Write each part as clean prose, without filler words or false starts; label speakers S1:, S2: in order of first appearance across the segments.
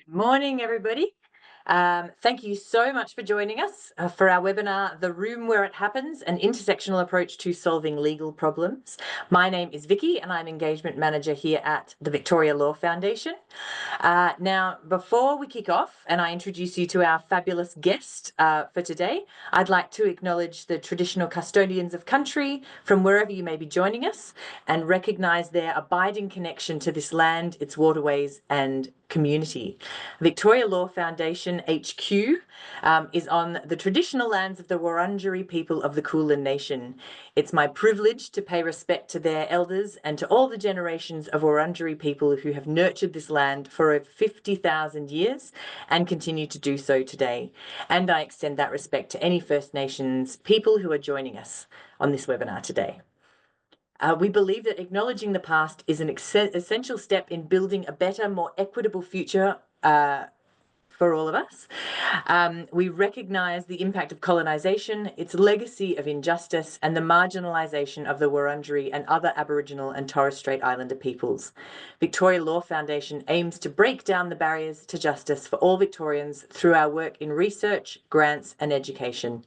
S1: Good morning, everybody. Thank you so much for joining us for our webinar, The Room Where It Happens, an intersectional approach to solving legal problems. My name is Vicky and I'm Engagement Manager here at the Victoria Law Foundation. Now, before we kick off and I introduce you to our fabulous guest for today, I'd like to acknowledge the traditional custodians of country from wherever you may be joining us and recognise their abiding connection to this land, its waterways and community. Victoria Law Foundation HQ is on the traditional lands of the Wurundjeri people of the Kulin Nation. It's my privilege to pay respect to their elders and to all the generations of Wurundjeri people who have nurtured this land for over 50,000 years and continue to do so today. And I extend that respect to any First Nations people who are joining us on this webinar today. We believe that acknowledging the past is an essential step in building a better, more equitable future for all of us. We recognise the impact of colonisation, its legacy of injustice, and the marginalisation of the Wurundjeri and other Aboriginal and Torres Strait Islander peoples. Victoria Law Foundation aims to break down the barriers to justice for all Victorians through our work in research, grants, and education.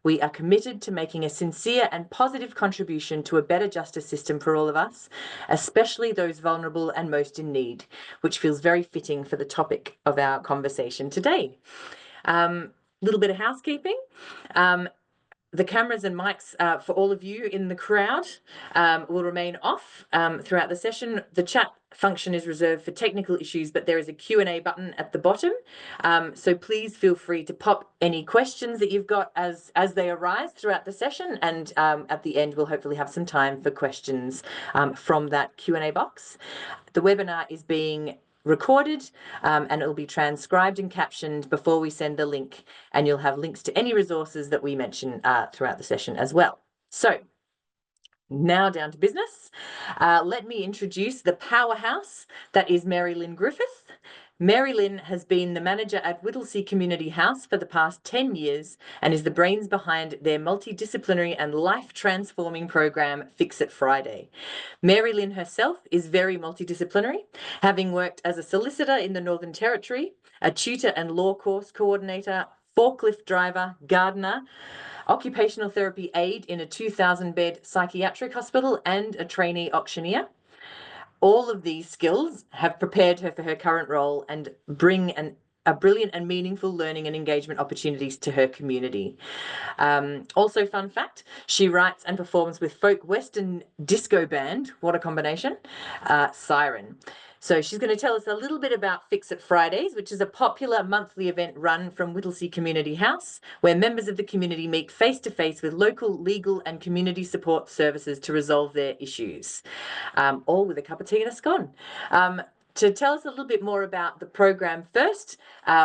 S1: We are committed to making a sincere and positive contribution to a better justice system for all of us, especially those vulnerable and most in need, which feels very fitting for the topic of our conversation today. Little bit of housekeeping. The cameras and mics for all of you in the crowd will remain off throughout the session. The chat function is reserved for technical issues, but there is a Q&A button at the bottom. So please feel free to pop any questions that you've got as they arise throughout the session. And at the end, we'll hopefully have some time for questions from that Q&A box. The webinar is being recorded and it'll be transcribed and captioned before we send the link, and you'll have links to any resources that we mention throughout the session as well. So now down to business. Let me introduce the powerhouse that is Mary-Lynn Griffith. Mary-Lynn has been the manager at Whittlesea Community House for the past 10 years and is the brains behind their multidisciplinary and life-transforming program, Fix It Friday. Mary-Lynn herself is very multidisciplinary, having worked as a solicitor in the Northern Territory, a tutor and law course coordinator, forklift driver, gardener, occupational therapy aide in a 2,000-bed psychiatric hospital, and a trainee auctioneer. All of these skills have prepared her for her current role and bring a brilliant and meaningful learning and engagement opportunities to her community. Also, fun fact, she writes and performs with folk western disco band, what a combination, Siren. So she's going to tell us a little bit about Fix It Fridays, which is a popular monthly event run from Whittlesea Community House, where members of the community meet face-to-face with local legal and community support services to resolve their issues, all with a cup of tea and a scone. To tell us a little bit more about the program first,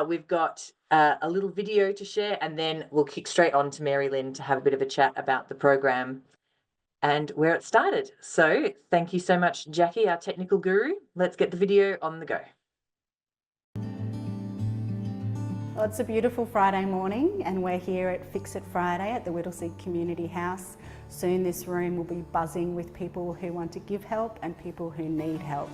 S1: we've got a little video to share, and then we'll kick straight on to Mary-Lynn to have a bit of a chat about the program and where it started. So thank you so much, Jackie, our technical guru. Let's get the video on the go.
S2: Well, it's a beautiful Friday morning and we're here at Fix It Friday at the Whittlesea Community House. Soon this room will be buzzing with people who want to give help and people who need help.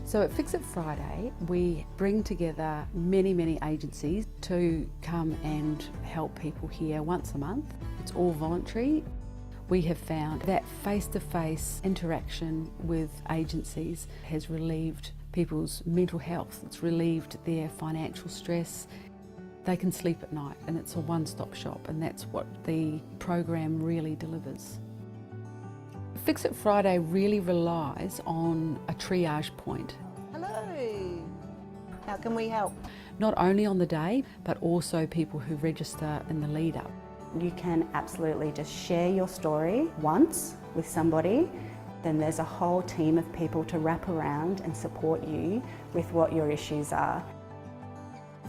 S3: So at Fix It Friday, we bring together many agencies to come and help people here once a month. It's all voluntary. We have found that face-to-face interaction with agencies has relieved people's mental health. It's relieved their financial stress. They can sleep at night, and it's a one-stop shop, and that's what the program really delivers. Fix It Friday really relies on a triage point.
S4: Hello, how can we help?
S3: Not only on the day, but also people who register in the lead up.
S2: You can absolutely just share your story once with somebody, then there's a whole team of people to wrap around and support you with what your issues are.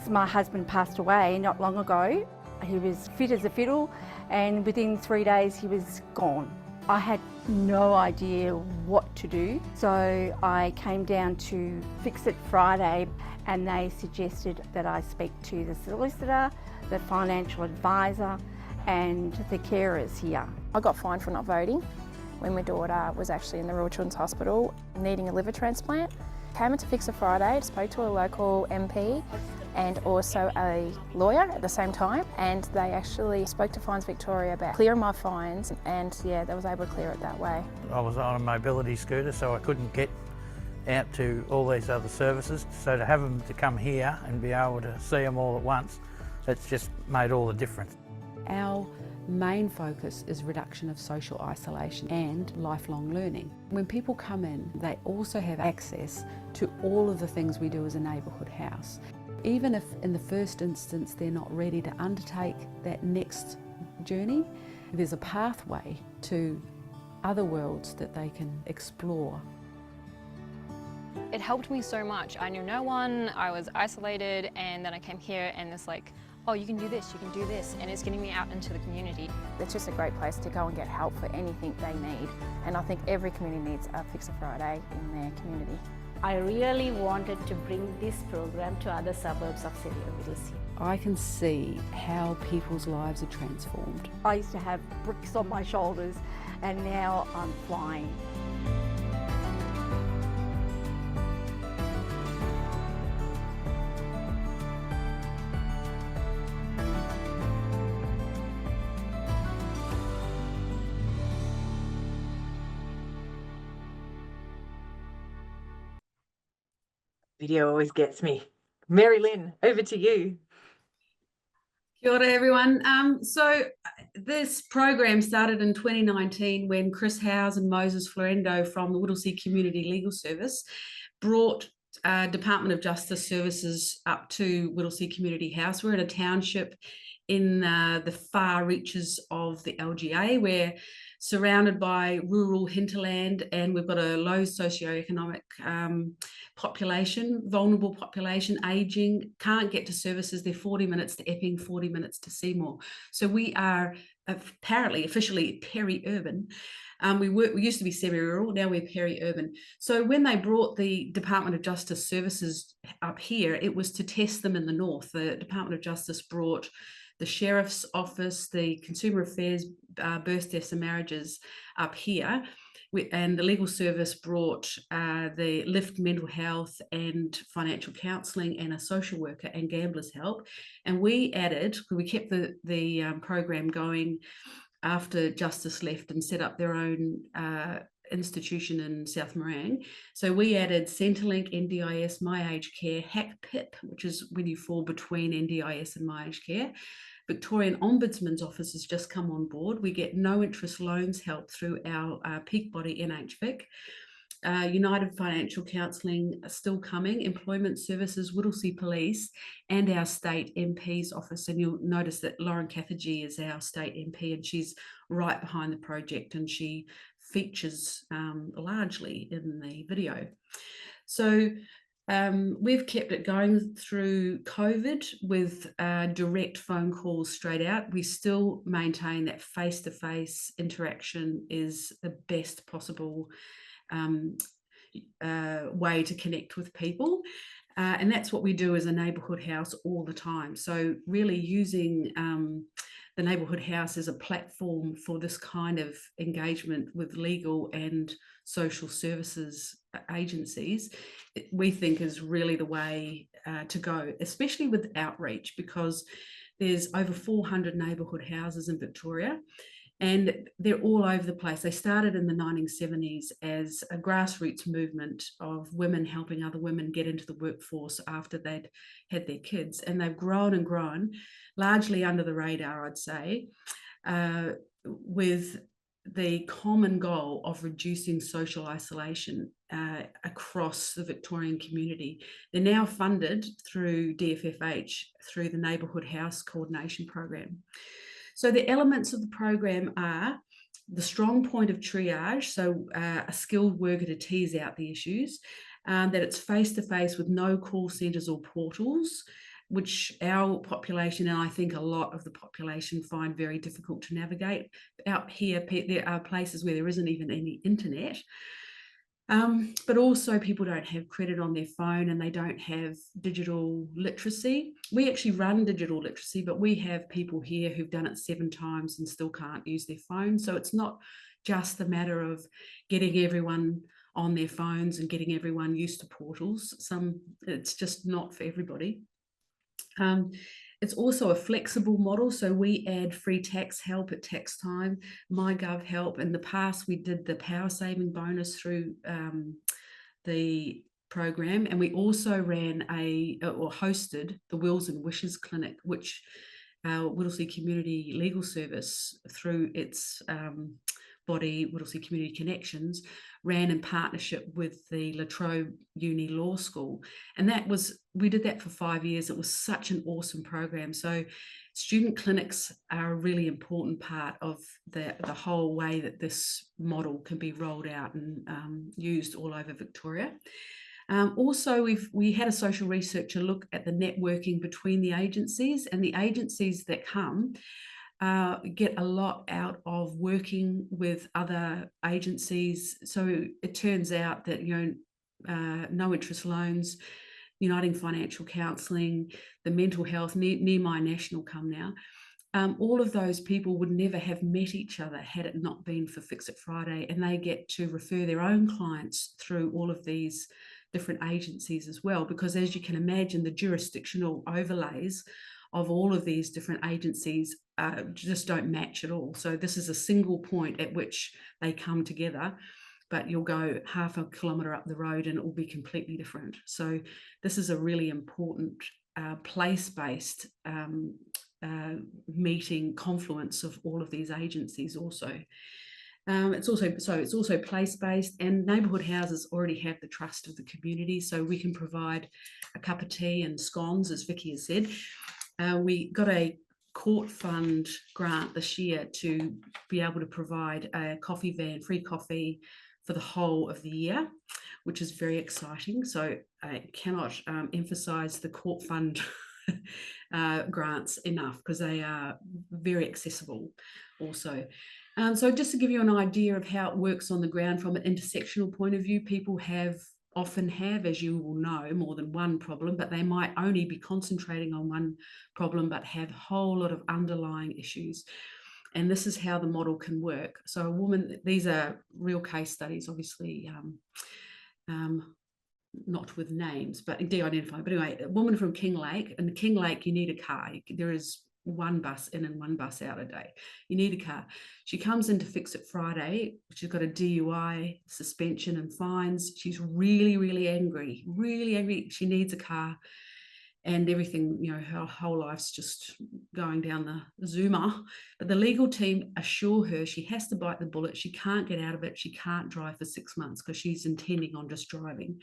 S5: My husband passed away not long ago. He was fit as a fiddle, and within 3 days he was gone. I had no idea what to do, so I came down to Fix It Friday, and they suggested that I speak to the solicitor, the financial advisor and the carers here.
S4: I got fined for not voting,
S6: when my daughter was actually in the Royal Children's Hospital needing a liver transplant. Came into Fix It Friday, spoke to a local MP and also a lawyer at the same time, and they actually spoke to Fines Victoria about clearing my fines, and yeah, they was able to clear it that way.
S7: I was on a mobility scooter, so I couldn't get out to all these other services, so to have them to come here and be able to see them all at once, it's just made all the difference.
S3: Our main focus is reduction of social isolation and lifelong learning. When people come in, they also have access to all of the things we do as a neighbourhood house. Even if in the first instance they're not ready to undertake that next journey, there's a pathway to other worlds that they can explore.
S8: It helped me so much. I knew no one, I was isolated, and then I came here and it's like, oh, you can do this, and it's getting me out into the community.
S6: It's just a great place to go and get help for anything they need, and I think every community needs a Fix It Friday in their community.
S9: I really wanted to bring this program to other suburbs of City of Whittlesea.
S3: I can see how people's lives are transformed.
S5: I used to have bricks on my shoulders and now I'm flying.
S1: Video always gets me. Mary-Lynn, over to you.
S10: Kia ora, everyone. So this program started in 2019 when Chris Howes and Moses Florendo from the Whittlesea Community Legal Service brought Department of Justice services up to Whittlesea Community House. We're in a township in the far reaches of the LGA. We're surrounded by rural hinterland, and we've got a low socioeconomic population, vulnerable population, ageing, can't get to services. They're 40 minutes to Epping, 40 minutes to Seymour. So we are apparently officially peri-urban. We used to be semi-rural, now we're peri-urban. So when they brought the Department of Justice services up here, it was to test them in the north. The Department of Justice brought the Sheriff's Office, the Consumer Affairs, births, deaths and marriages up here. And the Legal Service brought the Lift Mental Health and Financial Counselling and a social worker and Gamblers Help. And we added, we kept the program going after Justice left and set up their own institution in South Morang. So we added Centrelink, NDIS, My Aged Care, Hack PIP, which is when you fall between NDIS and My Aged Care. Victorian Ombudsman's Office has just come on board. We get no interest loans help through our peak body NHVIC. United Financial Counselling are still coming, Employment Services, Whittlesea Police, and our state MP's office. And you'll notice that Lauren Cathergy is our state MP, and she's right behind the project, and she features largely in the video. So we've kept it going through COVID with direct phone calls straight out. We still maintain that face-to-face interaction is the best possible way to connect with people. And that's what we do as a neighbourhood house all the time. So really using the neighbourhood house as a platform for this kind of engagement with legal and social services agencies, we think is really the way to go, especially with outreach, because there's over 400 neighbourhood houses in Victoria, and they're all over the place. They started in the 1970s as a grassroots movement of women helping other women get into the workforce after they'd had their kids, and they've grown and grown, largely under the radar, I'd say, with the common goal of reducing social isolation across the Victorian community. They're now funded through DFFH, through the Neighbourhood House Coordination Program. So the elements of the program are the strong point of triage, so a skilled worker to tease out the issues, that it's face-to-face with no call centres or portals, which our population, and I think a lot of the population, find very difficult to navigate. Out here, there are places where there isn't even any internet. But also people don't have credit on their phone, and they don't have digital literacy. We actually run digital literacy, but we have people here who've done it 7 times and still can't use their phone. So it's not just a matter of getting everyone on their phones and getting everyone used to portals. It's just not for everybody. It's also a flexible model, so we add free tax help at tax time, MyGov help. In the past, we did the power saving bonus through the program, and we also ran or hosted the Wills and Wishes Clinic, which our Whittlesea Community Legal Service, through its body, Whittlesea Community Connections, ran in partnership with the La Trobe Uni Law School. And we did that for 5 years. It was such an awesome program. So student clinics are a really important part of the whole way that this model can be rolled out and used all over Victoria. Also, we had a social researcher look at the networking between the agencies, and the agencies that come get a lot out of working with other agencies. So it turns out that, no interest loans, Uniting Financial Counselling, the mental health, Near My National come now. All of those people would never have met each other had it not been for Fix It Friday, and they get to refer their own clients through all of these different agencies as well, because as you can imagine, the jurisdictional overlays of all of these different agencies just don't match at all. So this is a single point at which they come together, but you'll go half a kilometre up the road and it will be completely different. So this is a really important place-based meeting confluence of all of these agencies also. It's also place-based, and neighbourhood houses already have the trust of the community, so we can provide a cup of tea and scones, as Vicky has said. We got a court fund grant this year to be able to provide a coffee van, free coffee for the whole of the year, which is very exciting. So I cannot emphasise the court fund grants enough, because they are very accessible also. So just to give you an idea of how it works on the ground from an intersectional point of view, people often have, as you will know, more than one problem, but they might only be concentrating on one problem, but have a whole lot of underlying issues. And this is how the model can work. So a woman, these are real case studies, obviously, not with names, but de-identified. But anyway, a woman from Kinglake, and Kinglake, you need a car. There is one bus in and one bus out a day. You need a car. She comes in to Fix It Friday. She's got a DUI, suspension and fines. She's really, really angry, really angry. She needs a car, and everything, her whole life's just going down the zoomer. But the legal team assure her she has to bite the bullet. She can't get out of it. She can't drive for 6 months because she's intending on just driving.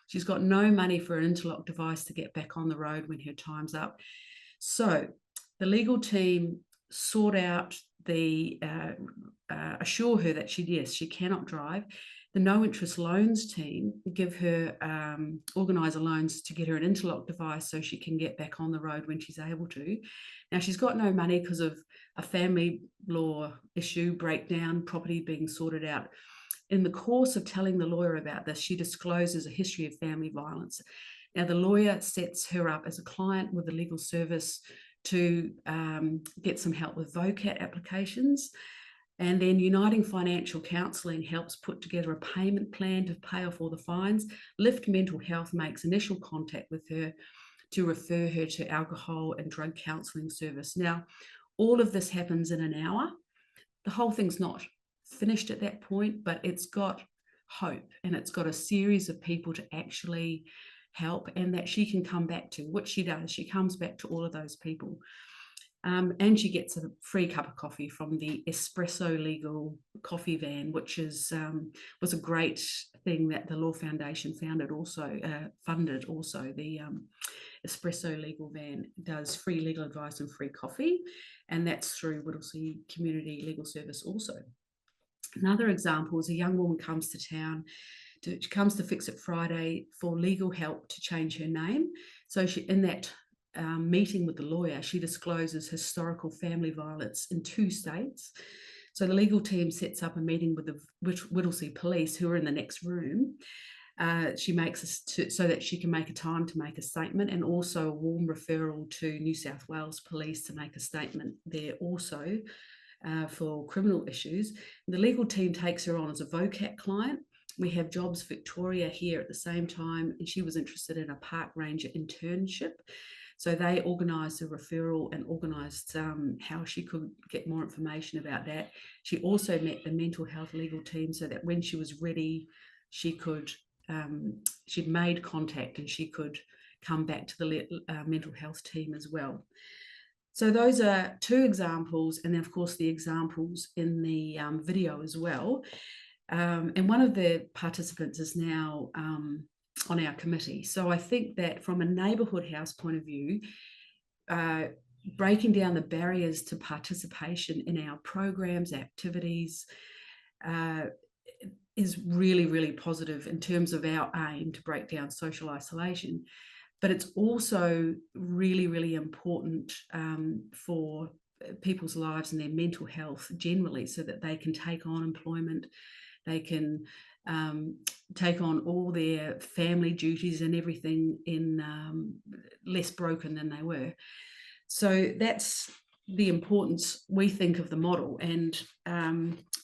S10: She's got no money for an interlock device to get back on the road when her time's up. So the legal team sort out assure her that she cannot drive. The no interest loans team give her, organise loans to get her an interlock device so she can get back on the road when she's able to. Now, she's got no money because of a family law issue, breakdown, property being sorted out. In the course of telling the lawyer about this, she discloses a history of family violence. Now, the lawyer sets her up as a client with the legal service to get some help with VOCAT applications. And then Uniting Financial Counselling helps put together a payment plan to pay off all the fines. Lift Mental Health makes initial contact with her to refer her to alcohol and drug counselling service. Now, all of this happens in an hour. The whole thing's not finished at that point, but it's got hope, and it's got a series of people to actually help, and that she can come back to, which she does. She comes back to all of those people. And she gets a free cup of coffee from the Espresso Legal coffee van, which was a great thing that the Law Foundation funded also. The Espresso Legal van does free legal advice and free coffee, and that's through Whittlesea Community Legal Service also. Another example is a young woman comes to town. She comes to Fix It Friday for legal help to change her name. So in that meeting with the lawyer, she discloses historical family violence in 2 states. So the legal team sets up a meeting with the Whittlesea police, who are in the next room. She makes so that she can make a time to make a statement, and also a warm referral to New South Wales Police to make a statement there also for criminal issues. The legal team takes her on as a VOCAT client. We have Jobs Victoria here at the same time, and she was interested in a park ranger internship. So they organised a referral and organised how she could get more information about that. She also met the mental health legal team so that when she was ready, she could, she'd made contact and she could come back to the mental health team as well. So those are two examples, and then of course the examples in the video as well. And one of the participants is now on our committee. So I think that from a neighbourhood house point of view, breaking down the barriers to participation in our programs, activities, is really, really positive in terms of our aim to break down social isolation. But it's also really, really important for people's lives and their mental health generally, so that they can take on employment, they can take on all their family duties and everything in less broken than they were. So that's the importance, we think, of the model. And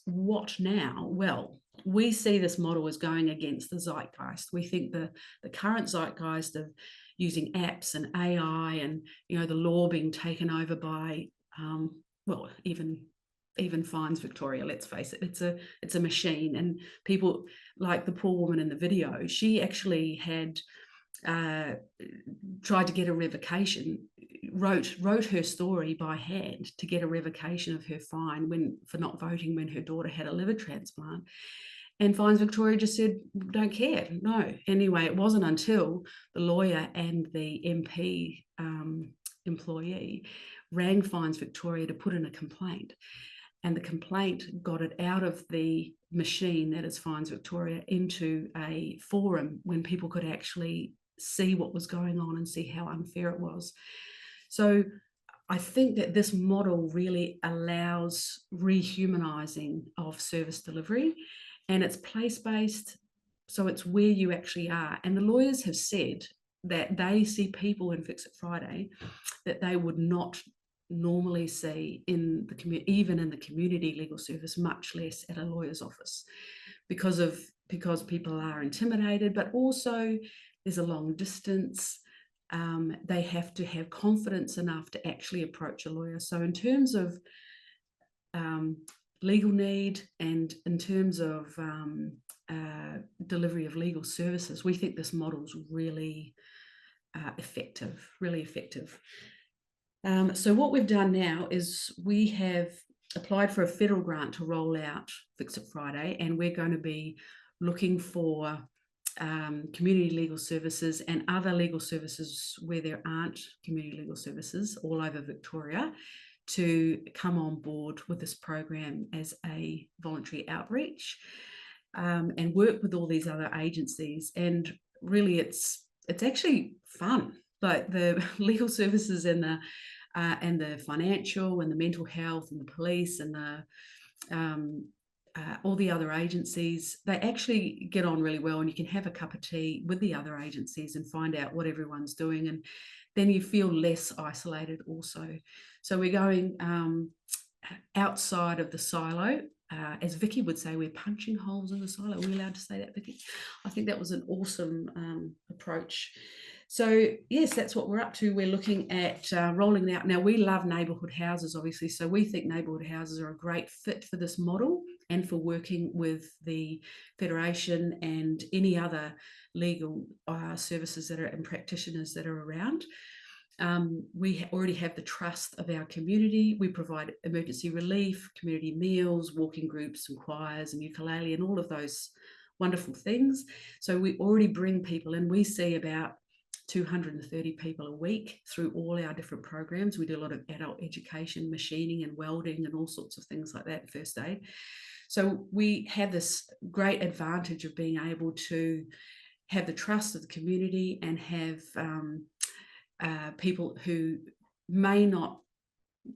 S10: what now? Well, we see this model as going against the zeitgeist. We think the current zeitgeist of using apps and AI and, you know, the law being taken over by, well, even Fines Victoria, let's face it, it's a machine. And people like the poor woman in the video, she actually had tried to get a revocation, wrote her story by hand to get a revocation of her fine for not voting when her daughter had a liver transplant. And Fines Victoria just said, don't care, no. Anyway, it wasn't until the lawyer and the MP employee rang Fines Victoria to put in a complaint. And the complaint got it out of the machine that is Fines Victoria into a forum when people could actually see what was going on and see how unfair it was. So I think that this model really allows rehumanizing of service delivery, and it's place-based, so it's where you actually are. And the lawyers have said that they see people in Fix It Friday that they would not normally see in the community, even in the community legal service, much less at a lawyer's office, because people are intimidated, but also there's a long distance. They have to have confidence enough to actually approach a lawyer. So in terms of legal need and in terms of delivery of legal services, we think this model is really effective, really effective. So what we've done now is we have applied for a federal grant to roll out Fix It Friday, and we're going to be looking for community legal services and other legal services where there aren't community legal services all over Victoria to come on board with this program as a voluntary outreach, and work with all these other agencies. And really it's actually fun, like the legal services and the financial and the mental health and the police and the all the other agencies, they actually get on really well, and you can have a cup of tea with the other agencies and find out what everyone's doing, and then you feel less isolated also. So we're going outside of the silo. As Vicky would say, we're punching holes in the silo. Are we allowed to say that, Vicky? I think that was an awesome approach. So yes, that's what we're up to. We're looking at rolling out. Now, we love neighbourhood houses, obviously, so we think neighbourhood houses are a great fit for this model and for working with the Federation and any other legal services that are and practitioners that are around. We already have the trust of our community. We provide emergency relief, community meals, walking groups and choirs and ukulele and all of those wonderful things. So we already bring people in. We see about 230 people a week through all our different programs. We do a lot of adult education, machining and welding and all sorts of things like that, first aid. So we have this great advantage of being able to have the trust of the community and have people who may not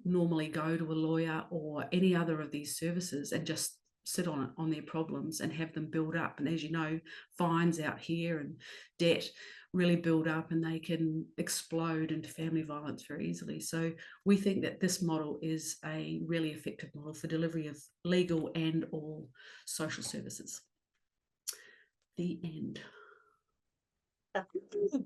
S10: normally go to a lawyer or any other of these services and just sit on their problems and have them build up. And as you know, fines out here and debt really build up, and they can explode into family violence very easily. So we think that this model is a really effective model for delivery of legal and all social services. The end.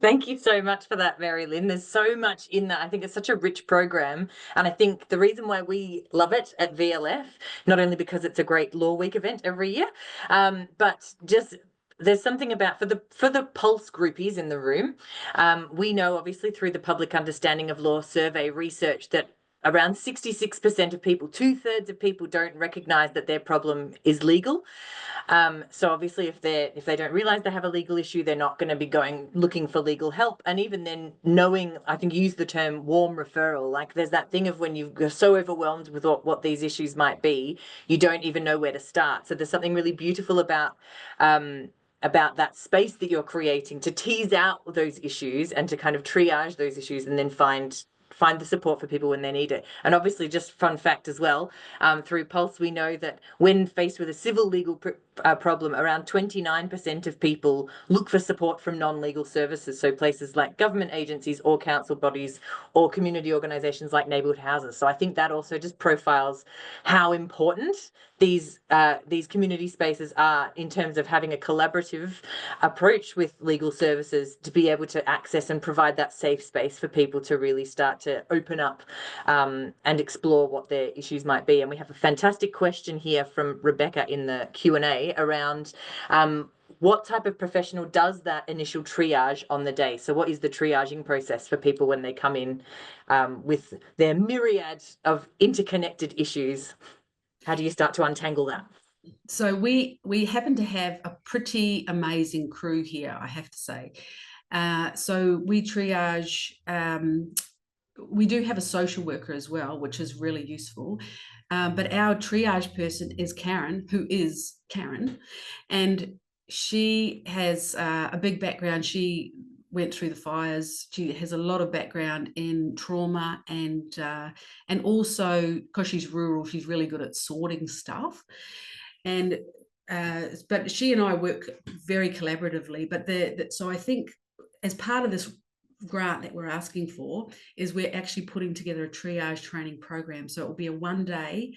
S1: Thank you so much for that, Mary-Lynn. There's so much in that. I think it's such a rich program. And I think the reason why we love it at VLF, not only because it's a great Law Week event every year, but just there's something about for the Pulse groupies in the room. We know obviously through the Public Understanding of Law survey research that around 66% of people, 2/3 of people, don't recognise that their problem is legal. So obviously if they don't realise they have a legal issue, they're not going to be looking for legal help. And even then knowing, I think you used the term warm referral, like there's that thing of when you're so overwhelmed with what these issues might be, you don't even know where to start. So there's something really beautiful about that space that you're creating to tease out those issues and to kind of triage those issues and then find the support for people when they need it. And obviously, just fun fact as well, through Pulse, we know that when faced with a civil legal problem, around 29% of people look for support from non-legal services, so places like government agencies or council bodies or community organisations like neighbourhood houses. So I think that also just profiles how important these community spaces are in terms of having a collaborative approach with legal services to be able to access and provide that safe space for people to really start to open up and explore what their issues might be. And we have a fantastic question here from Rebecca in the Q&A around what type of professional does that initial triage on the day? So what is the triaging process for people when they come in with their myriad of interconnected issues? How do you start to untangle that?
S10: So we happen to have a pretty amazing crew here, I have to say. So we triage, we do have a social worker as well, which is really useful. But our triage person is Karen, who is Karen, and she has a big background. She went through the fires. She has a lot of background in trauma, and also because she's rural, she's really good at sorting stuff. And but she and I work very collaboratively. But so I think as part of this grant that we're asking for is we're actually putting together a triage training program. So it will be a one-day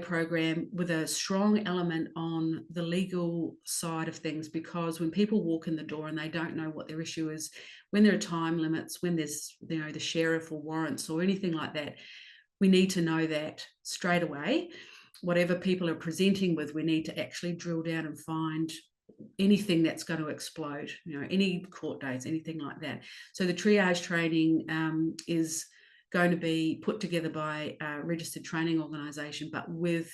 S10: program with a strong element on the legal side of things, because when people walk in the door and they don't know what their issue is, when there are time limits, when there's the sheriff or warrants or anything like that, we need to know that straight away. Whatever people are presenting with, we need to actually drill down and find anything that's going to explode, any court dates, anything like that. So the triage training is going to be put together by a registered training organisation, but with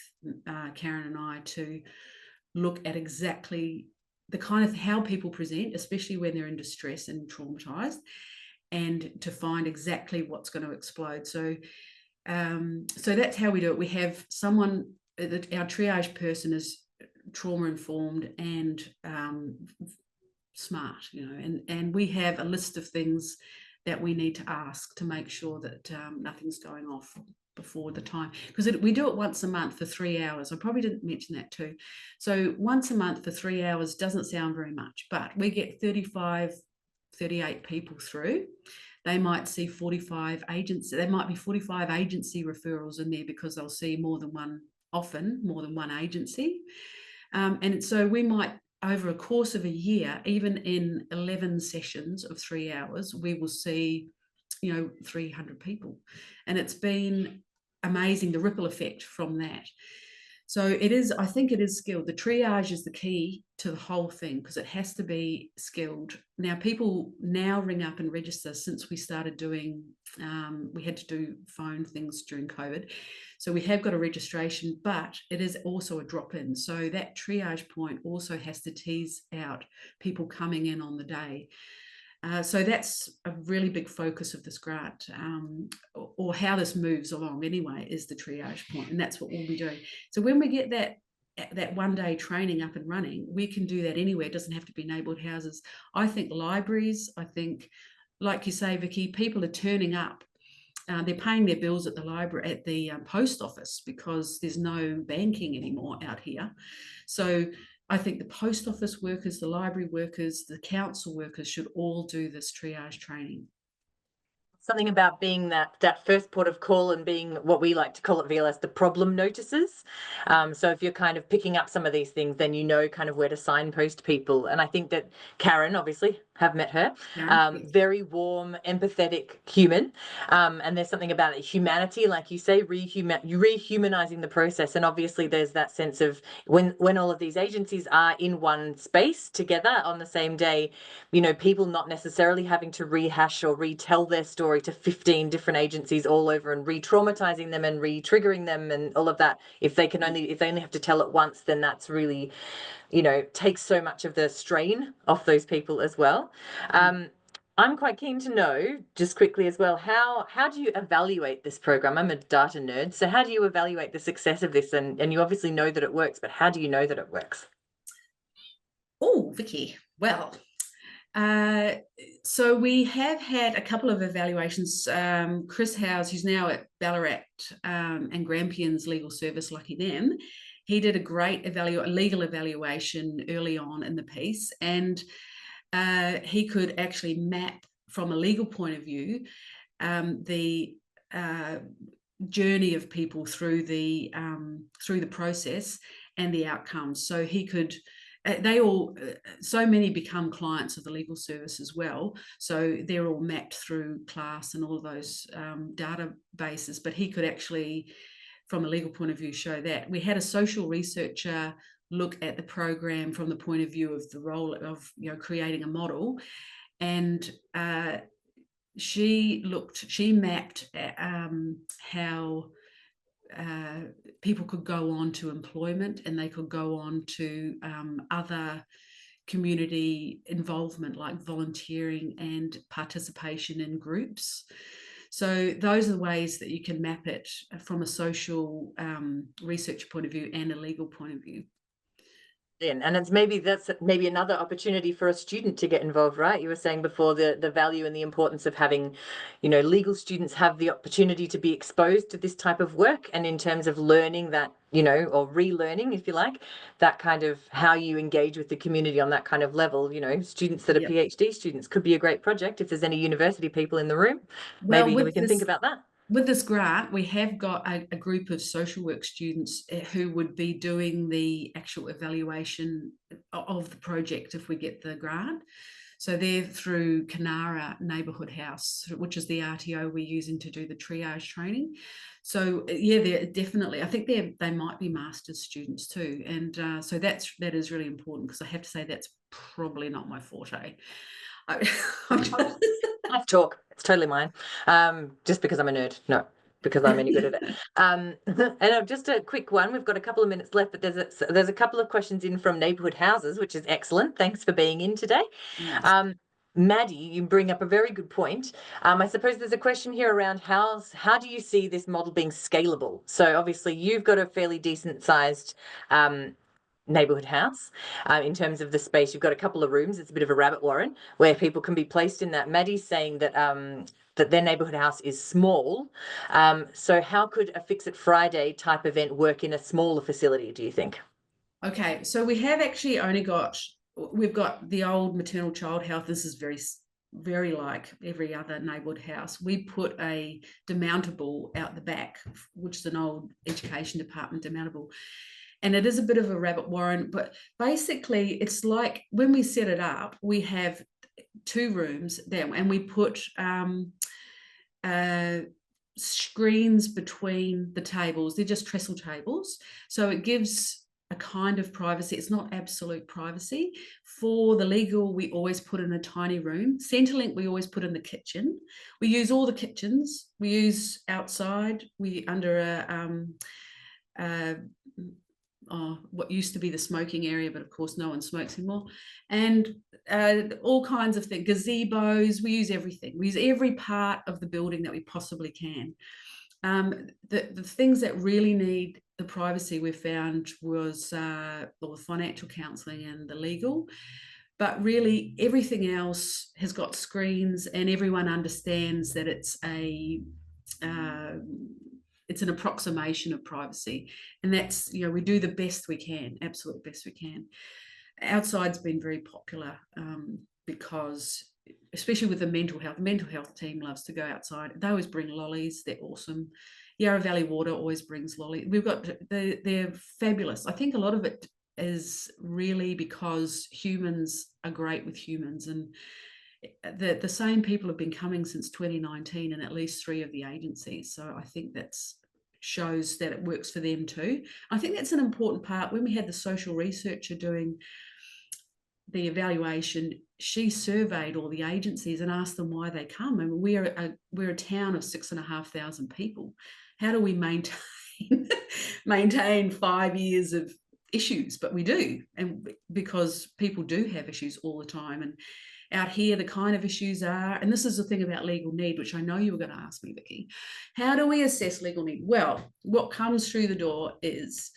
S10: Karen and I to look at exactly the kind of how people present, especially when they're in distress and traumatised, and to find exactly what's going to explode. So that's how we do it. We have someone, our triage person is trauma informed and smart, and we have a list of things that we need to ask to make sure that nothing's going off before the time, because we do it once a month for 3 hours. I probably didn't mention that too. So once a month for 3 hours doesn't sound very much, but we get 38 people through. They might see 45 agents. There might be 45 agency referrals in there because they'll see more than one agency. And so we might, over a course of a year, even in 11 sessions of 3 hours, we will see, 300 people. And it's been amazing, the ripple effect from that. So I think it is skilled. The triage is the key to the whole thing because it has to be skilled. Now, people now ring up and register since we started doing, we had to do phone things during COVID. So we have got a registration, but it is also a drop-in. So that triage point also has to tease out people coming in on the day. So that's a really big focus of this grant, or how this moves along anyway, is the triage point, and that's what we'll be doing. So when we get that one-day training up and running, we can do that anywhere. It doesn't have to be neighbourhood houses. I think libraries, like you say, Vicky, people are turning up they're paying their bills at the library, at the post office, because there's no banking anymore out here. So I think the post office workers, the library workers, the council workers should all do this triage training.
S1: Something about being that first port of call and being what we like to call at VLS the problem notices. So if you're kind of picking up some of these things, then you know kind of where to signpost people. And I think that Karen, obviously, have met her, very warm, empathetic human. And there's something about it, humanity, like you say, rehumanizing the process. And obviously there's that sense of when all of these agencies are in one space together on the same day, you know, people not necessarily having to rehash or retell their story to 15 different agencies all over and re-traumatizing them and re-triggering them and all of that. If they only have to tell it once, then that's really, you know, takes so much of the strain off those people as well. I'm quite keen to know, just quickly as well, how do you evaluate this program? I'm a data nerd, so how do you evaluate the success of this? And you obviously know that it works, but how do you know that it works?
S10: Oh, Vicky, well, so we have had a couple of evaluations. Chris Howes, who's now at Ballarat and Grampians Legal Service, lucky them, he did a great legal evaluation early on in the piece, and he could actually map from a legal point of view the journey of people through the process and the outcomes. So he could. So many become clients of the legal service as well. So they're all mapped through class and all of those databases. But he could actually, from a legal point of view, show that. We had a social researcher look at the program from the point of view of the role of, you know, creating a model, and she mapped how people could go on to employment, and they could go on to other community involvement like volunteering and participation in groups. So those are the ways that you can map it from a social research point of view and a legal point of view.
S1: And that's maybe another opportunity for a student to get involved, right? You were saying before the value and the importance of having, you know, legal students have the opportunity to be exposed to this type of work, and in terms of learning that, you know, or relearning, if you like, that kind of how you engage with the community on that kind of level. You know, students that are PhD students could be a great project. If there's any university people in the room, well, maybe we can think about that.
S10: With this grant, we have got a group of social work students who would be doing the actual evaluation of the project if we get the grant. So they're through Kanara Neighbourhood House, which is the RTO we're using to do the triage training. So yeah, they're definitely, I think they might be master's students too. And so that is really important, because I have to say that's probably not my forte.
S1: I've talk. It's totally mine. Just because I'm a nerd. No, because I'm any good at it. And just a quick one. We've got a couple of minutes left, but there's a couple of questions in from neighbourhood houses, which is excellent. Thanks for being in today. Yes. Maddie, you bring up a very good point. I suppose there's a question here around how do you see this model being scalable? So obviously you've got a fairly decent sized neighbourhood house. In terms of the space, you've got a couple of rooms. It's a bit of a rabbit warren where people can be placed in that. Maddie's saying that that their neighbourhood house is small. So how could a Fix It Friday type event work in a smaller facility, do you think?
S10: Okay, so we have actually we've got the old maternal child health. This is very like every other neighbourhood house. We put a demountable out the back, which is an old education department demountable. And it is a bit of a rabbit warren, but basically it's like when we set it up, we have 2 rooms there, and we put screens between the tables. They're just trestle tables. So it gives a kind of privacy. It's not absolute privacy. For the legal, we always put in a tiny room. Centrelink, we always put in the kitchen. We use all the kitchens. We use outside. We under what used to be the smoking area, but of course no one smokes anymore, and all kinds of things, gazebos. We use everything. We use every part of the building that we possibly can. The things that really need the privacy we found was the financial counselling and the legal, but really everything else has got screens, and everyone understands that it's it's an approximation of privacy, and that's, you know, we do the best we can, absolute best we can. Outside's been very popular because, especially with the mental health team loves to go outside. They always bring lollies. They're awesome. Yarra Valley Water always brings lollies. We've got, they're fabulous. I think a lot of it is really because humans are great with humans, and the same people have been coming since 2019 in at least 3 of the agencies. So I think that's shows that it works for them too. I think that's an important part. When we had the social researcher doing the evaluation, she surveyed all the agencies and asked them why they come. I mean, we're a town of 6,500 people. How do we maintain 5 years of issues? But we do, and because people do have issues all the time. And out here, the kind of issues are, and this is the thing about legal need, which I know you were going to ask me, Vicky. How do we assess legal need? Well, what comes through the door is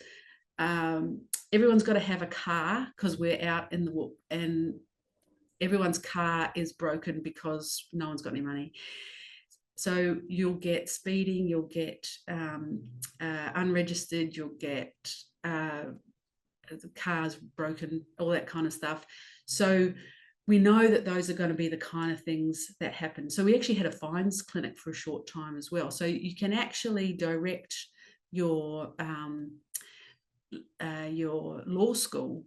S10: everyone's got to have a car, because we're out in the, and everyone's car is broken because no one's got any money. So you'll get speeding, you'll get unregistered, you'll get the cars broken, all that kind of stuff. So we know that those are going to be the kind of things that happen. So we actually had a fines clinic for a short time as well. So you can actually direct your law school,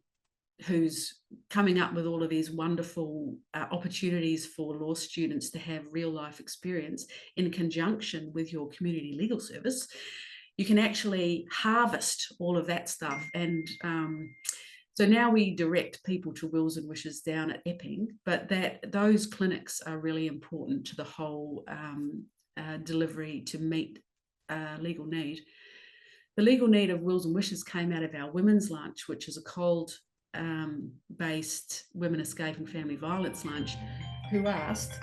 S10: who's coming up with all of these wonderful opportunities for law students to have real life experience in conjunction with your community legal service. You can actually harvest all of that stuff. And so now we direct people to Wills and Wishes down at Epping, but those clinics are really important to the whole delivery to meet legal need. The legal need of Wills and Wishes came out of our women's lunch, which is a cold based women escaping family violence lunch, who asked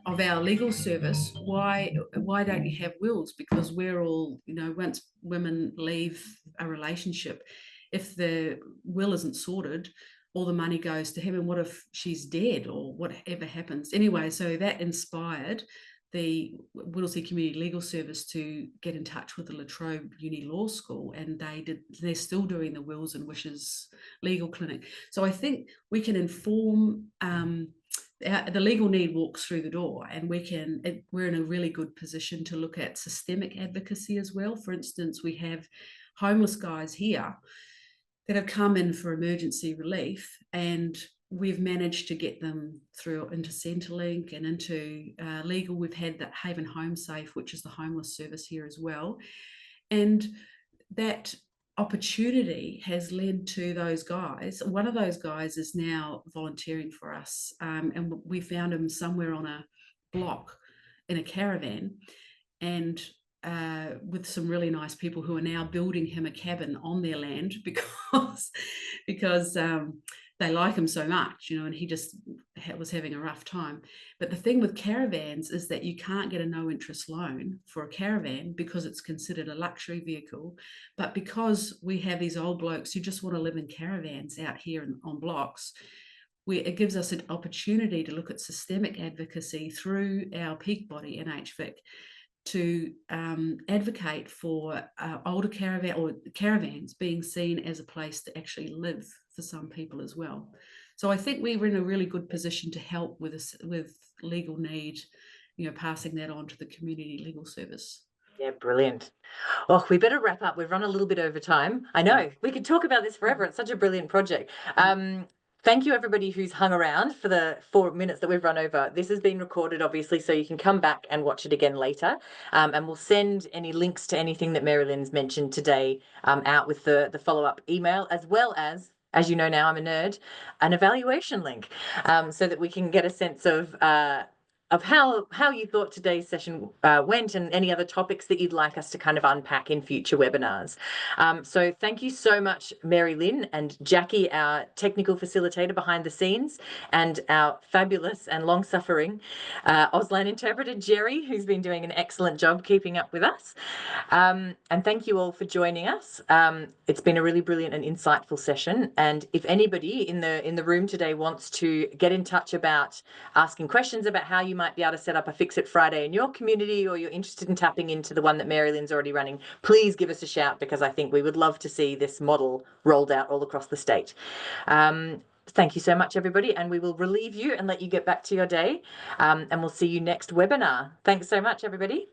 S10: of our legal service, why don't you have wills? Because we're all, you know, once women leave a relationship, if the will isn't sorted, all the money goes to him, and what if she's dead or whatever happens? Anyway, so that inspired the Whittlesea Community Legal Service to get in touch with the La Trobe Uni Law School, and they're still doing the Wills and Wishes legal clinic. So I think we can inform the legal need walks through the door, and we're in a really good position to look at systemic advocacy as well. For instance, we have homeless guys here that have come in for emergency relief, and we've managed to get them through into Centrelink and into legal. We've had that Haven Home Safe, which is the homeless service here as well. And that opportunity has led to those guys. One of those guys is now volunteering for us, and we found him somewhere on a block in a caravan, and with some really nice people who are now building him a cabin on their land because they like him so much, you know, and he just was having a rough time. But the thing with caravans is that you can't get a no interest loan for a caravan because it's considered a luxury vehicle. But because we have these old blokes who just want to live in caravans out here on blocks, it gives us an opportunity to look at systemic advocacy through our peak body, NHVIC, to advocate for older caravans being seen as a place to actually live for some people as well. So I think we were in a really good position to help with legal need, you know, passing that on to the community legal service.
S1: Yeah, brilliant. Oh, we better wrap up. We've run a little bit over time. I know, we could talk about this forever. It's such a brilliant project. Thank you, everybody who's hung around for the 4 minutes that we've run over. This has been recorded, obviously, so you can come back and watch it again later. And we'll send any links to anything that Mary-Lynn's mentioned today out with the follow-up email, as well as you know now, I'm a nerd, an evaluation link, so that we can get a sense of how you thought today's session went, and any other topics that you'd like us to kind of unpack in future webinars. So thank you so much, Mary-Lynn and Jackie, our technical facilitator behind the scenes, and our fabulous and long-suffering Auslan interpreter, Jerry, who's been doing an excellent job keeping up with us. And thank you all for joining us. It's been a really brilliant and insightful session. And if anybody in the room today wants to get in touch about asking questions about how you might be able to set up a Fix It Friday in your community, or you're interested in tapping into the one that Mary-Lynn's already running, please give us a shout, because I think we would love to see this model rolled out all across the state. Thank you so much, everybody, and we will relieve you and let you get back to your day. And we'll see you next webinar. Thanks so much, everybody.